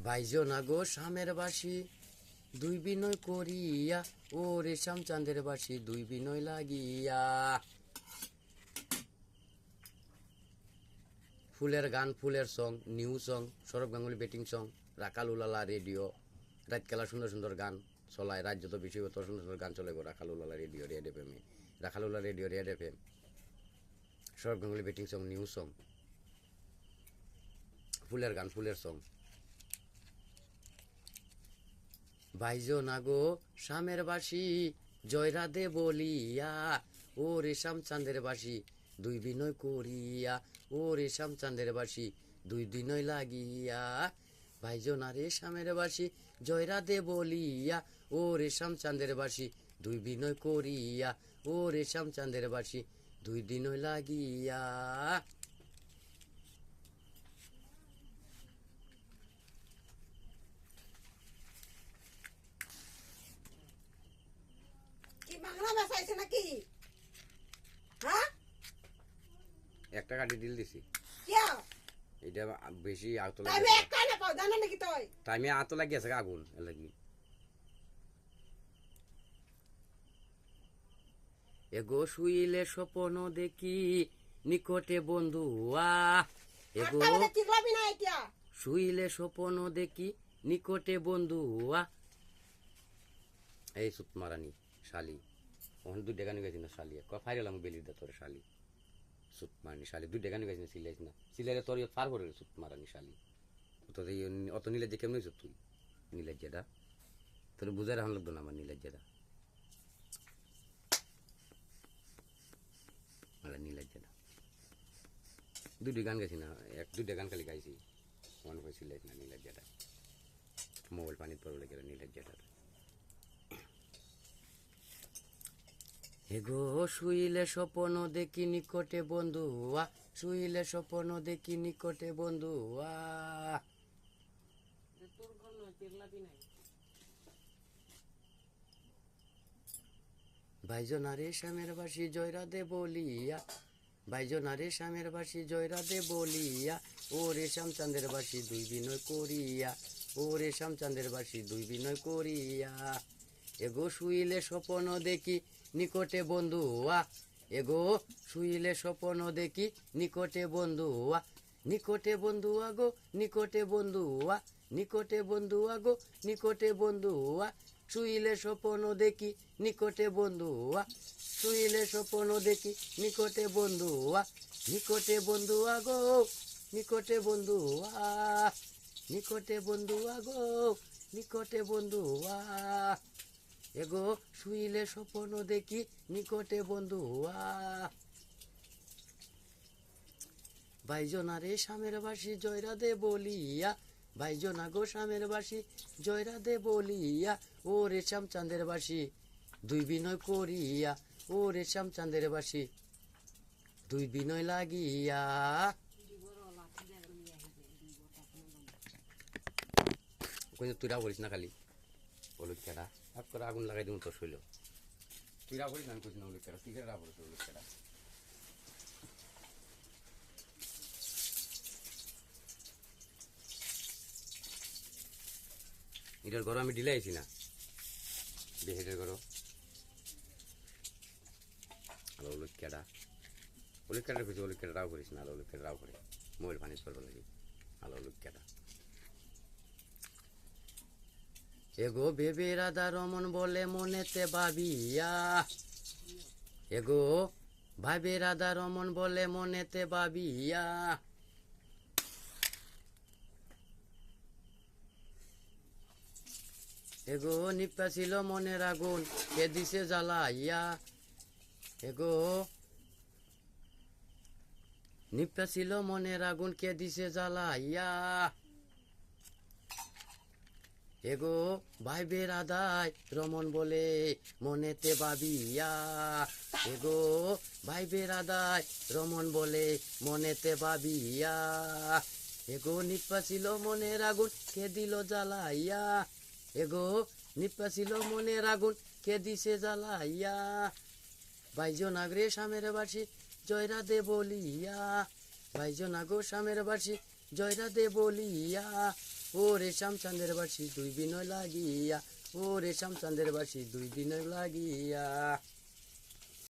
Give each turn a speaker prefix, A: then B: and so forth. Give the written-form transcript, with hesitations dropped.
A: বাইজো না গো শামের বাসি দুই বিনয় করিয়া ও রেশম চাঁদের বাসি দুই বিনয় লাগিয়া। ফুলের গান ফুলের song new song Sourav Ganguly batting song Rakhal উলালা রেডিও রাত খেলা সুন্দর সুন্দর গান চলায় রাত যত বেশি তত সুন্দর সুন্দর গান চলে গো রাখাল উলালা radio red F M Rakhal উলালা radio red F M Sourav Ganguly batting song new song ফুলের গান ফুলের সং। বাইজো না গো শামের বাসি জয়রাধে বলিয়া ও রেশম চাঁদের বাসি দুই বিনয় করিয়া ও রেশম চাঁদের বাসি দুই বিনয় লাগিয়া। বাইজো না রে শামের বাসি জয়রাধে বলিয়া ও রেশম চাঁদের বাসি দুই বিনয় করিয়া ও রেশম চাঁদের বাসি দুই বিনয় লাগিয়া।
B: নাকি হ্যাঁ
A: একটা কাটি দিল দিছি এটা বেশি আতো
B: আমি একটা না পাও জানা নাকি তুই
A: টাইমে আতো লাগি আছে আগুন লাগি এগো শুইলে স্বপ্ন দেখি নিকটে বন্ধু এগো শুইলে স্বপ্ন দেখি নিকটে বন্ধু এই সুত মারানি শালি ওখানে দুইটা গান গাইছি না শালি ফাইরাল আমি বেলির দা তোর শালি সুত মারানি শালি দুইটা গান গাইছি না সিলাইছ না সিলাইলে তোর ফার করে সুত মারানি শালি অত নীলের যে কেমন হয়েছ তুই নীলের যেটা তোর বুঝাই রাখান লাগতো না আমার নীলের যেটা নীলের যেটা দুইটা গান গাইছি না দুইটা গান খালি গাইছি মনে করে সিলাইছ না নীলের যেটা মোবাইল পানির পর লেগে নীলের যেটা। এগো শুইলে স্বপ্ন দেখি নিকটে বন্ধু শুইলে স্বপ্ন দেখি নিকটে বন্ধু বাইজো নারে শ্যামের বাসি জয়রাধে বলিয়া বাইজো নারে শ্যামের বাসি জয়রাধে বলিয়া ও রেশম চাঁদের বাসি দুই বিনয় করিয়া ও রেশম চাঁদের বাসি দুই বিনয় করিয়া। এগো শুইলে স্বপ্ন দেখি নিকটে বন্ধু এগো শুইলে স্বপ্ন দেখি নিকটে বন্ধু নিকটে বন্ধু আগো নিকটে বন্ধু নিকটে বন্ধু আগো নিকটে বন্ধু শুইলে স্বপ্ন দেখি নিকটে বন্ধু শুইলে স্বপ্ন দেখি নিকটে বন্ধু নিকটে বন্ধু আগো নিকটে বন্ধু নিকটে বন্ধু আগো নিকটে বন্ধু এগো শুইলে স্বপ্ন দেখি নিকটে বন্ধু বাইজো না রে শামের বাসি জয়রাধে বলিয়া বাইজো না গো শামের বাসি জয়রাধে বলিয়া ও রেশম চাঁদের বাসি দুই বিনয় করিয়া ও রেশম চাঁদের বাসি দুই বিনয় লাগিয়া। তুই রাগ করিস না খালি হলুদ কেটা হাত করে আগুন লাগাই দিব তোর শৈল তুই রাগ করিস না আমি করিস না হলুদ কেটা তুই রাগ করিস হলুদ কেটা এটার ঘর আমি ঢিলে আইছি না বেহেটের ঘর আলো হলুদ কেটা কইছি হলুদ কেটা রাগ করিস না আলো হলুদ কেটা রাগ করে মোবাইল পানি করবো লাগে আলো হলুদ কেটা। এগো বেবে রাধা রমন বলে মনেতে ভাবিয়া এগো ভাবে রাধা রমন বলে মনেতে ভাবিয়া এগো নিপা ছিল মনের আগুন কে দিছে জ্বালাইয়া এগো নিপা ছিল মনের আগুন কে দিছে জ্বালাইয়া এগো ভাইবে রাধাই রমন বলে মনেতে ভাবিয়া এগো ভাইবে রাধাই রমন বলে মনেতে ভাবিয়া এগো নিপা ছিল মনের আগুন কে দিল জ্বালাইয়া এগো নিপা ছিল মনের আগুন কে দিছে জ্বালাইয়া। বাইজো নাগরে শামের বাসি জয়রাধে বলিয়া বাইজো নাগো শামের বাসি জয়রাধে বলিয়া ও রেশম চাঁদের বাসি দুই বিনয় লাগিয়া ও রেশম চাঁদের বাসি দুই বিনয় লাগিয়া।